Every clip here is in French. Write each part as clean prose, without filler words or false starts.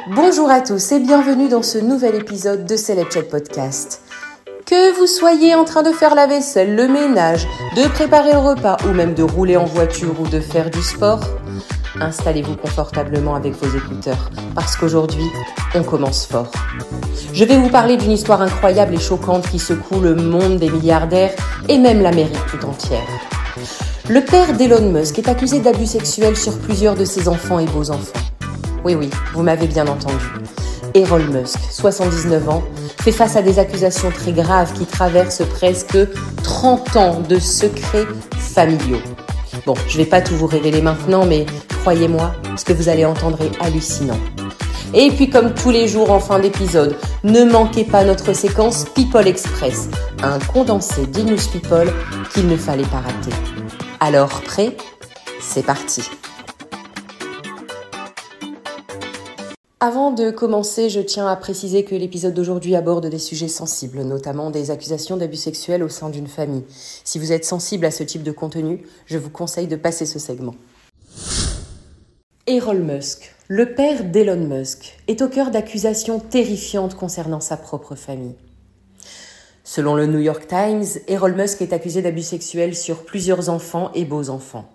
Bonjour à tous et bienvenue dans ce nouvel épisode de Celeb Chat Podcast. Que vous soyez en train de faire la vaisselle, le ménage, de préparer le repas ou même de rouler en voiture ou de faire du sport, installez-vous confortablement avec vos écouteurs parce qu'aujourd'hui, on commence fort. Je vais vous parler d'une histoire incroyable et choquante qui secoue le monde des milliardaires et même l'Amérique tout entière. Le père d'Elon Musk est accusé d'abus sexuels sur plusieurs de ses enfants et beaux-enfants. Oui, vous m'avez bien entendu. Elon Musk, 79 ans, fait face à des accusations très graves qui traversent presque 30 ans de secrets familiaux. Bon, je vais pas tout vous révéler maintenant, mais croyez-moi, ce que vous allez entendre est hallucinant. Et puis comme tous les jours en fin d'épisode, ne manquez pas notre séquence People Express, un condensé des News People qu'il ne fallait pas rater. Alors prêt ? C'est parti. Avant de commencer, je tiens à préciser que l'épisode d'aujourd'hui aborde des sujets sensibles, notamment des accusations d'abus sexuels au sein d'une famille. Si vous êtes sensible à ce type de contenu, je vous conseille de passer ce segment. Elon Musk, le père d'Elon Musk, est au cœur d'accusations terrifiantes concernant sa propre famille. Selon le New York Times, Elon Musk est accusé d'abus sexuels sur plusieurs enfants et beaux-enfants.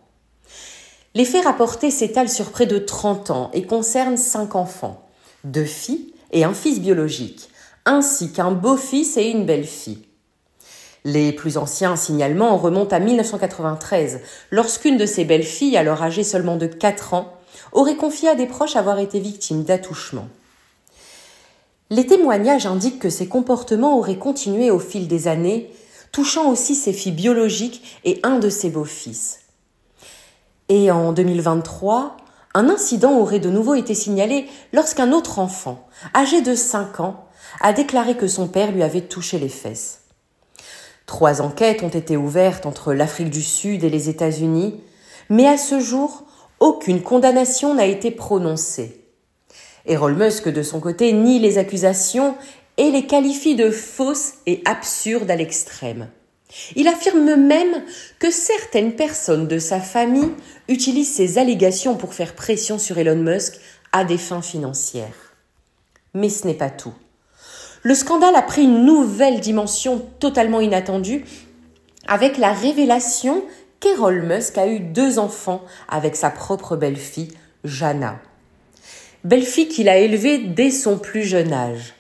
Les faits rapportés s'étalent sur près de 30 ans et concernent 5 enfants, 2 filles et un fils biologique, ainsi qu'un beau-fils et une belle-fille. Les plus anciens signalements remontent à 1993, lorsqu'une de ces belles-filles, alors âgée seulement de 4 ans, aurait confié à des proches avoir été victime d'attouchement. Les témoignages indiquent que ces comportements auraient continué au fil des années, touchant aussi ses filles biologiques et un de ses beaux-fils. Et en 2023, un incident aurait de nouveau été signalé lorsqu'un autre enfant, âgé de 5 ans, a déclaré que son père lui avait touché les fesses. 3 enquêtes ont été ouvertes entre l'Afrique du Sud et les États-Unis, mais à ce jour, aucune condamnation n'a été prononcée. Elon Musk, de son côté, nie les accusations et les qualifie de fausses et absurdes à l'extrême. Il affirme même que certaines personnes de sa famille utilisent ces allégations pour faire pression sur Elon Musk à des fins financières. Mais ce n'est pas tout. Le scandale a pris une nouvelle dimension totalement inattendue avec la révélation qu'Elon Musk a eu 2 enfants avec sa propre belle-fille, Jana. Belle-fille qu'il a élevée dès son plus jeune âge.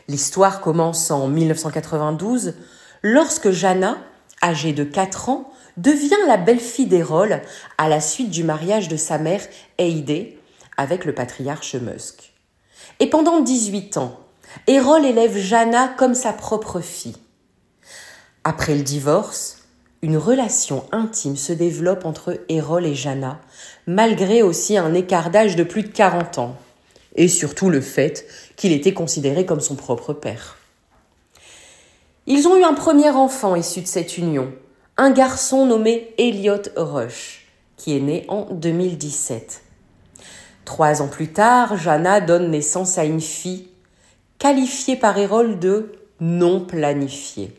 L'histoire commence en 1992, lorsque Jana, âgée de 4 ans, devient la belle-fille d'Errol à la suite du mariage de sa mère, Heidi, avec le patriarche Musk. Et pendant 18 ans, Errol élève Jana comme sa propre fille. Après le divorce, une relation intime se développe entre Errol et Jana, malgré aussi un écart d'âge de plus de 40 ans, et surtout le fait qu'il était considéré comme son propre père. Ils ont eu un premier enfant issu de cette union, un garçon nommé Elliot Rush, qui est né en 2017. 3 ans plus tard, Jana donne naissance à une fille, qualifiée par Errol de non planifiée.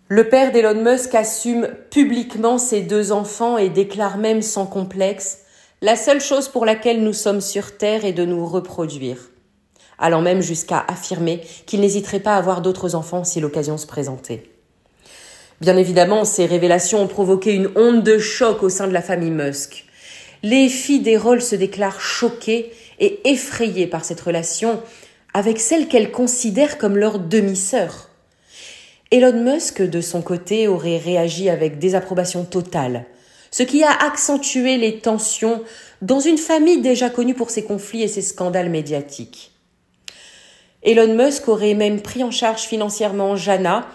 Le père d'Elon Musk assume publiquement ses 2 enfants et déclare même sans complexe « La seule chose pour laquelle nous sommes sur Terre est de nous reproduire », allant même jusqu'à affirmer qu'il n'hésiterait pas à avoir d'autres enfants si l'occasion se présentait. Bien évidemment, ces révélations ont provoqué une onde de choc au sein de la famille Musk. Les filles d'Errol se déclarent choquées et effrayées par cette relation avec celle qu'elles considèrent comme leur demi-sœur. Elon Musk, de son côté, aurait réagi avec désapprobation totale, ce qui a accentué les tensions dans une famille déjà connue pour ses conflits et ses scandales médiatiques. Elon Musk aurait même pris en charge financièrement Jana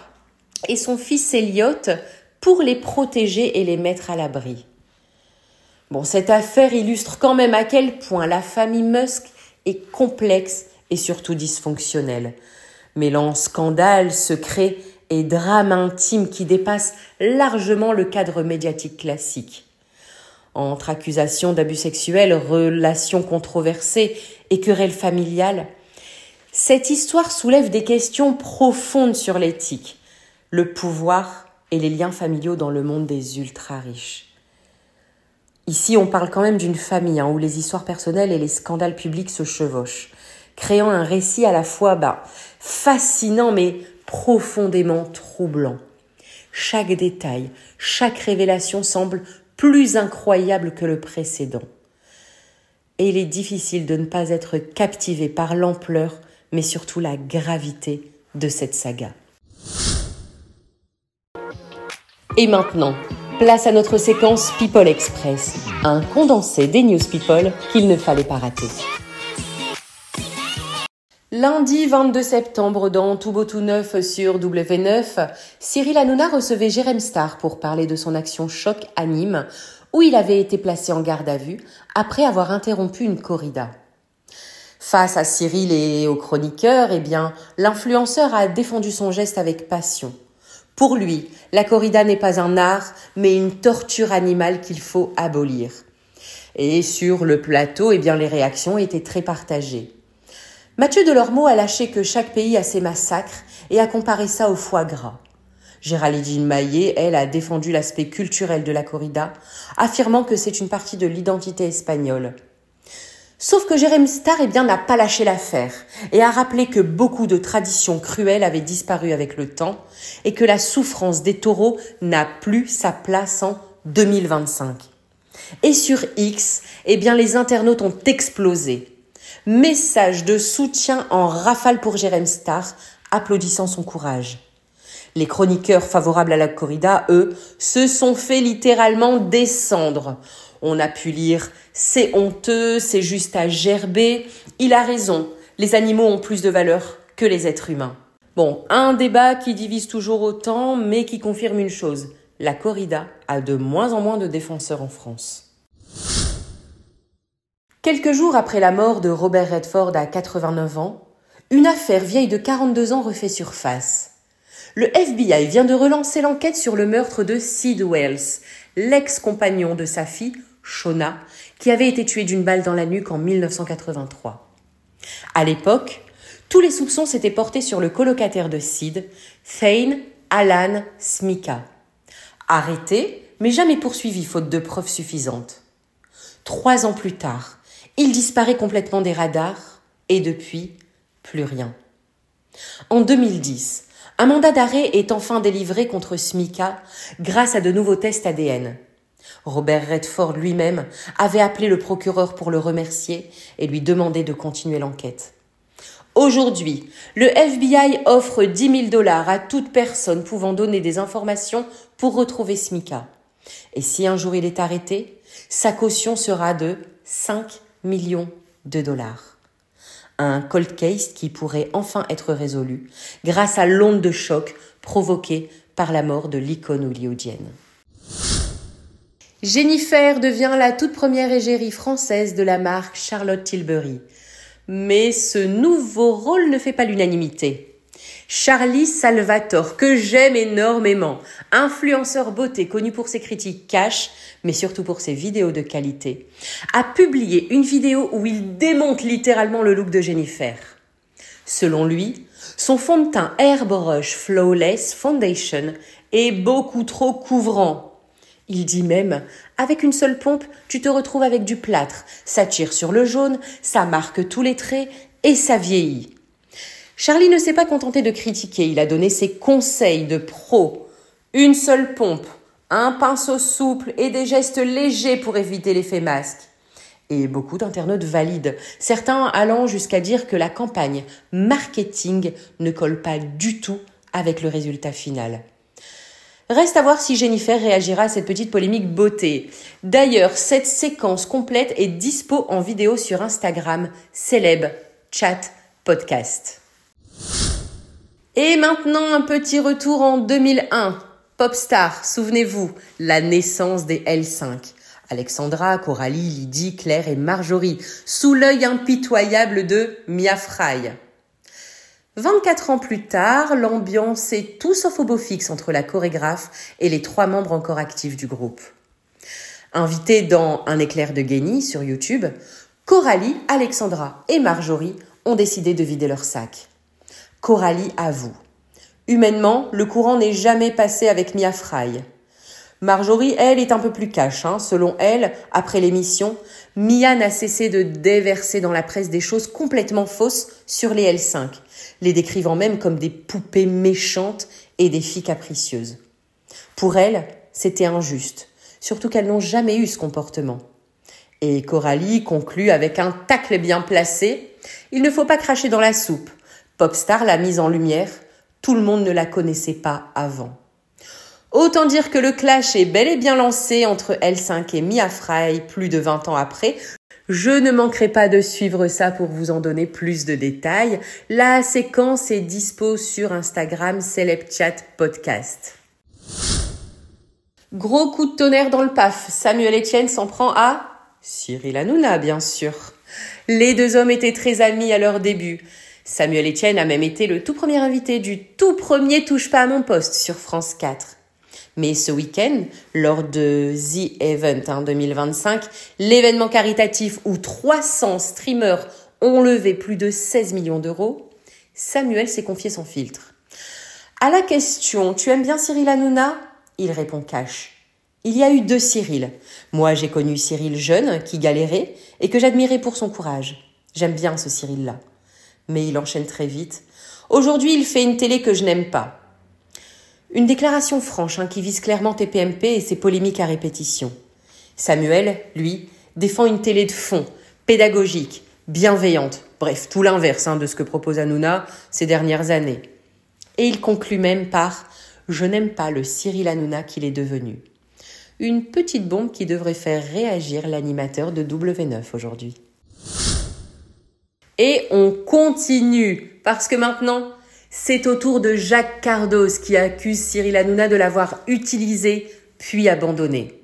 et son fils Elliot pour les protéger et les mettre à l'abri. Bon, cette affaire illustre quand même à quel point la famille Musk est complexe et surtout dysfonctionnelle, mêlant scandale, secret et drame intime qui dépasse largement le cadre médiatique classique. Entre accusations d'abus sexuels, relations controversées et querelles familiales, cette histoire soulève des questions profondes sur l'éthique, le pouvoir et les liens familiaux dans le monde des ultra-riches. Ici, on parle quand même d'une famille où les histoires personnelles et les scandales publics se chevauchent, créant un récit à la fois fascinant mais profondément troublant. Chaque détail, chaque révélation semble plus incroyable que le précédent. Et il est difficile de ne pas être captivé par l'ampleur, mais surtout la gravité de cette saga. Et maintenant, place à notre séquence People Express, un condensé des News People qu'il ne fallait pas rater. Lundi 22 septembre, dans Tout beau tout neuf sur W9, Cyril Hanouna recevait Jérém Starr pour parler de son action choc à Nîmes, où il avait été placé en garde à vue après avoir interrompu une corrida. Face à Cyril et aux chroniqueurs, l'influenceur a défendu son geste avec passion. Pour lui, la corrida n'est pas un art, mais une torture animale qu'il faut abolir. Et sur le plateau, les réactions étaient très partagées. Mathieu Delormeau a lâché que chaque pays a ses massacres et a comparé ça au foie gras. Géraldine Maillet, elle, a défendu l'aspect culturel de la corrida, affirmant que c'est une partie de l'identité espagnole. Sauf que Jérém Starr, n'a pas lâché l'affaire et a rappelé que beaucoup de traditions cruelles avaient disparu avec le temps et que la souffrance des taureaux n'a plus sa place en 2025. Et sur X, les internautes ont explosé. Message de soutien en rafale pour Jérém Starr, applaudissant son courage. Les chroniqueurs favorables à la corrida, eux, se sont fait littéralement descendre. On a pu lire « c'est honteux, c'est juste à gerber ». Il a raison, les animaux ont plus de valeur que les êtres humains. Bon, un débat qui divise toujours autant, mais qui confirme une chose. La corrida a de moins en moins de défenseurs en France. Quelques jours après la mort de Robert Redford à 89 ans, une affaire vieille de 42 ans refait surface. Le FBI vient de relancer l'enquête sur le meurtre de Sid Wells, l'ex-compagnon de sa fille, Shona, qui avait été tuée d'une balle dans la nuque en 1983. À l'époque, tous les soupçons s'étaient portés sur le colocataire de Sid, Thane Alan Smika. Arrêté, mais jamais poursuivi faute de preuves suffisantes. 3 ans plus tard, il disparaît complètement des radars et depuis, plus rien. En 2010, un mandat d'arrêt est enfin délivré contre Smika grâce à de nouveaux tests ADN. Robert Redford lui-même avait appelé le procureur pour le remercier et lui demander de continuer l'enquête. Aujourd'hui, le FBI offre $10 000 à toute personne pouvant donner des informations pour retrouver Smika. Et si un jour il est arrêté, sa caution sera de 5 millions de dollars. Un cold case qui pourrait enfin être résolu grâce à l'onde de choc provoquée par la mort de l'icône hollywoodienne. Jennifer devient la toute première égérie française de la marque Charlotte Tilbury. Mais ce nouveau rôle ne fait pas l'unanimité. Charlie Salvatore, que j'aime énormément, influenceur beauté connu pour ses critiques cash, mais surtout pour ses vidéos de qualité, a publié une vidéo où il démonte littéralement le look de Jennifer. Selon lui, son fond de teint Airbrush Flawless Foundation est beaucoup trop couvrant. Il dit même, avec une seule pompe, tu te retrouves avec du plâtre, ça tire sur le jaune, ça marque tous les traits et ça vieillit. Charlie ne s'est pas contenté de critiquer, il a donné ses conseils de pro. Une seule pompe, un pinceau souple et des gestes légers pour éviter l'effet masque. Et beaucoup d'internautes valident, certains allant jusqu'à dire que la campagne marketing ne colle pas du tout avec le résultat final. Reste à voir si Jennifer réagira à cette petite polémique beauté. D'ailleurs, cette séquence complète est dispo en vidéo sur Instagram, Célèbre Chat Podcast. Et maintenant, un petit retour en 2001. Popstar, souvenez-vous, la naissance des L5. Alexandra, Coralie, Lydie, Claire et Marjorie, sous l'œil impitoyable de Mia Fry. 24 ans plus tard, l'ambiance est tout sauf au beau fixe entre la chorégraphe et les 3 membres encore actifs du groupe. Invités dans Un éclair de génie sur YouTube, Coralie, Alexandra et Marjorie ont décidé de vider leur sac. Coralie avoue. Humainement, le courant n'est jamais passé avec Mia Fry. Marjorie, elle, est un peu plus cash. Selon elle, après l'émission, Mia n'a cessé de déverser dans la presse des choses complètement fausses sur les L5, les décrivant même comme des poupées méchantes et des filles capricieuses. Pour elle, c'était injuste, surtout qu'elles n'ont jamais eu ce comportement. Et Coralie conclut avec un tacle bien placé. Il ne faut pas cracher dans la soupe. Popstar l'a mise en lumière. Tout le monde ne la connaissait pas avant. Autant dire que le clash est bel et bien lancé entre L5 et Mia Fry plus de 20 ans après. Je ne manquerai pas de suivre ça pour vous en donner plus de détails. La séquence est dispo sur Instagram Celebchat Podcast. Gros coup de tonnerre dans le PAF. Samuel Etienne s'en prend à Cyril Hanouna, bien sûr. Les deux hommes étaient très amis à leur début. Samuel Etienne a même été le tout premier invité du tout premier Touche pas à mon poste sur France 4. Mais ce week-end, lors de The Event 2025, l'événement caritatif où 300 streamers ont levé plus de 16 millions d'euros, Samuel s'est confié sans filtre. À la question « Tu aimes bien Cyril Hanouna ?» il répond cash. Il y a eu 2 Cyril. Moi, j'ai connu Cyril jeune, qui galérait et que j'admirais pour son courage. J'aime bien ce Cyril-là. Mais il enchaîne très vite. Aujourd'hui, il fait une télé que je n'aime pas. Une déclaration franche qui vise clairement TPMP et ses polémiques à répétition. Samuel, lui, défend une télé de fond, pédagogique, bienveillante. Bref, tout l'inverse de ce que propose Hanouna ces dernières années. Et il conclut même par « Je n'aime pas le Cyril Hanouna qu'il est devenu ». Une petite bombe qui devrait faire réagir l'animateur de W9 aujourd'hui. Et on continue, parce que maintenant, c'est au tour de Jacques Cardos qui accuse Cyril Hanouna de l'avoir utilisé puis abandonné.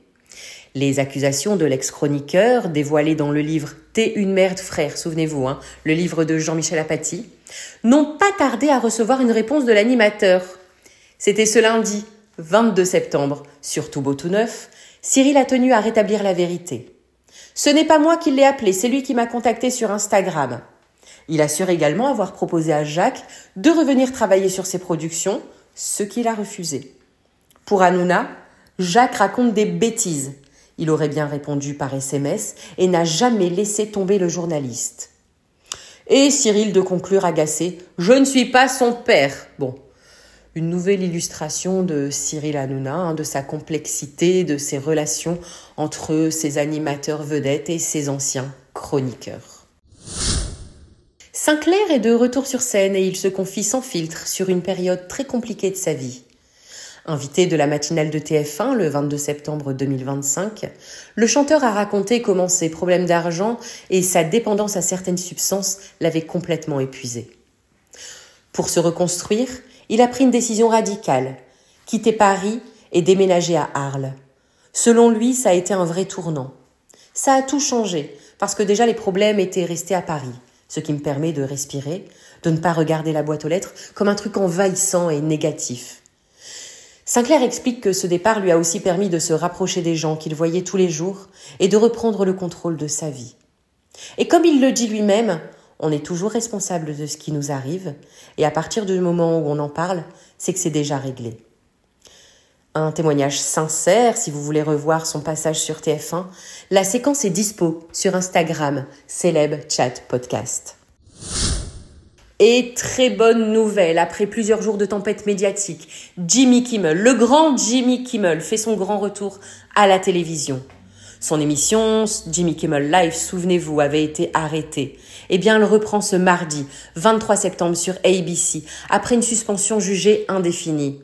Les accusations de l'ex-chroniqueur, dévoilées dans le livre « T'es une merde, frère », souvenez-vous, le livre de Jean-Michel Apathy, n'ont pas tardé à recevoir une réponse de l'animateur. C'était ce lundi, 22 septembre, sur Tout Beau Tout Neuf, Cyril a tenu à rétablir la vérité. « Ce n'est pas moi qui l'ai appelé, c'est lui qui m'a contacté sur Instagram. » Il assure également avoir proposé à Jacques de revenir travailler sur ses productions, ce qu'il a refusé. Pour Hanouna, Jacques raconte des bêtises. Il aurait bien répondu par SMS et n'a jamais laissé tomber le journaliste. Et Cyril de conclure agacé « Je ne suis pas son père ». Bon, une nouvelle illustration de Cyril Hanouna, de sa complexité, de ses relations entre ses animateurs vedettes et ses anciens chroniqueurs. Sinclair est de retour sur scène et il se confie sans filtre sur une période très compliquée de sa vie. Invité de la matinale de TF1 le 22 septembre 2025, le chanteur a raconté comment ses problèmes d'argent et sa dépendance à certaines substances l'avaient complètement épuisé. Pour se reconstruire, il a pris une décision radicale, quitter Paris et déménager à Arles. Selon lui, ça a été un vrai tournant. Ça a tout changé, parce que déjà les problèmes étaient restés à Paris, ce qui me permet de respirer, de ne pas regarder la boîte aux lettres comme un truc envahissant et négatif. Sinclair explique que ce départ lui a aussi permis de se rapprocher des gens qu'il voyait tous les jours et de reprendre le contrôle de sa vie. Et comme il le dit lui-même, on est toujours responsable de ce qui nous arrive et à partir du moment où on en parle, c'est que c'est déjà réglé. Un témoignage sincère, si vous voulez revoir son passage sur TF1, la séquence est dispo sur Instagram, Celebchat Podcast. Et très bonne nouvelle, après plusieurs jours de tempête médiatique, Jimmy Kimmel, le grand Jimmy Kimmel, fait son grand retour à la télévision. Son émission, Jimmy Kimmel Live, souvenez-vous, avait été arrêtée. Eh bien, elle reprend ce mardi, 23 septembre sur ABC, après une suspension jugée indéfinie.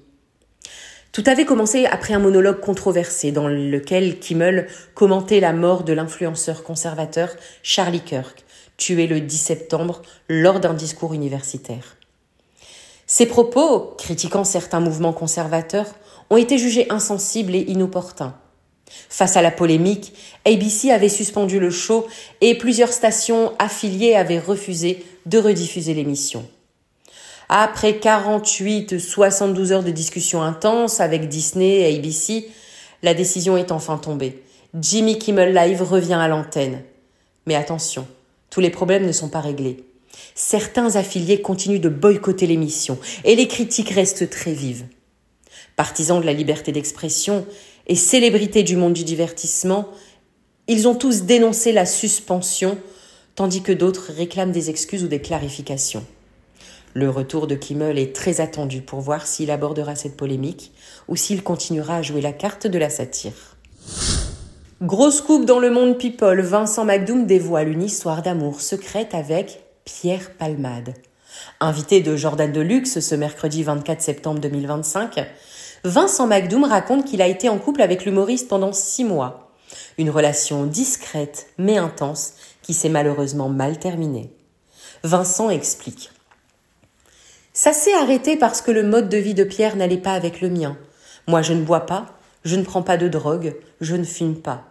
Tout avait commencé après un monologue controversé dans lequel Kimmel commentait la mort de l'influenceur conservateur Charlie Kirk, tué le 10 septembre lors d'un discours universitaire. Ses propos, critiquant certains mouvements conservateurs, ont été jugés insensibles et inopportuns. Face à la polémique, ABC avait suspendu le show et plusieurs stations affiliées avaient refusé de rediffuser l'émission. Après 72 heures de discussions intenses avec Disney et ABC, la décision est enfin tombée. Jimmy Kimmel Live revient à l'antenne. Mais attention, tous les problèmes ne sont pas réglés. Certains affiliés continuent de boycotter l'émission et les critiques restent très vives. Partisan de la liberté d'expression et célébrités du monde du divertissement, ils ont tous dénoncé la suspension, tandis que d'autres réclament des excuses ou des clarifications. Le retour de Kimmel est très attendu pour voir s'il abordera cette polémique ou s'il continuera à jouer la carte de la satire. Gros scoop dans le monde people, Vincent McDoom dévoile une histoire d'amour secrète avec Pierre Palmade. Invité de Jordan Deluxe ce mercredi 24 septembre 2025, Vincent McDoom raconte qu'il a été en couple avec l'humoriste pendant 6 mois. Une relation discrète mais intense qui s'est malheureusement mal terminée. Vincent explique. Ça s'est arrêté parce que le mode de vie de Pierre n'allait pas avec le mien. Moi, je ne bois pas, je ne prends pas de drogue, je ne fume pas.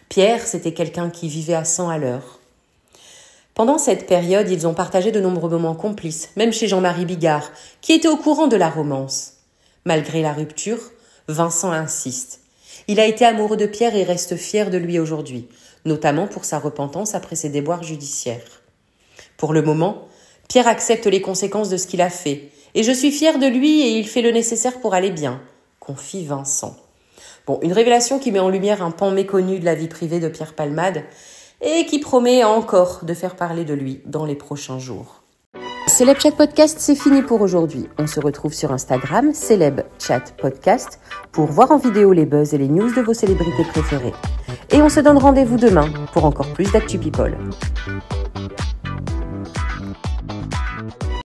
Pierre, c'était quelqu'un qui vivait à 100 à l'heure. Pendant cette période, ils ont partagé de nombreux moments complices, même chez Jean-Marie Bigard, qui était au courant de la romance. Malgré la rupture, Vincent insiste. Il a été amoureux de Pierre et reste fier de lui aujourd'hui, notamment pour sa repentance après ses déboires judiciaires. Pour le moment, Pierre accepte les conséquences de ce qu'il a fait, et je suis fier de lui et il fait le nécessaire pour aller bien, confie Vincent. Bon, une révélation qui met en lumière un pan méconnu de la vie privée de Pierre Palmade et qui promet encore de faire parler de lui dans les prochains jours. Celeb Chat Podcast, c'est fini pour aujourd'hui. On se retrouve sur Instagram, Celeb Chat Podcast, pour voir en vidéo les buzz et les news de vos célébrités préférées. Et on se donne rendez-vous demain pour encore plus d'Actu People.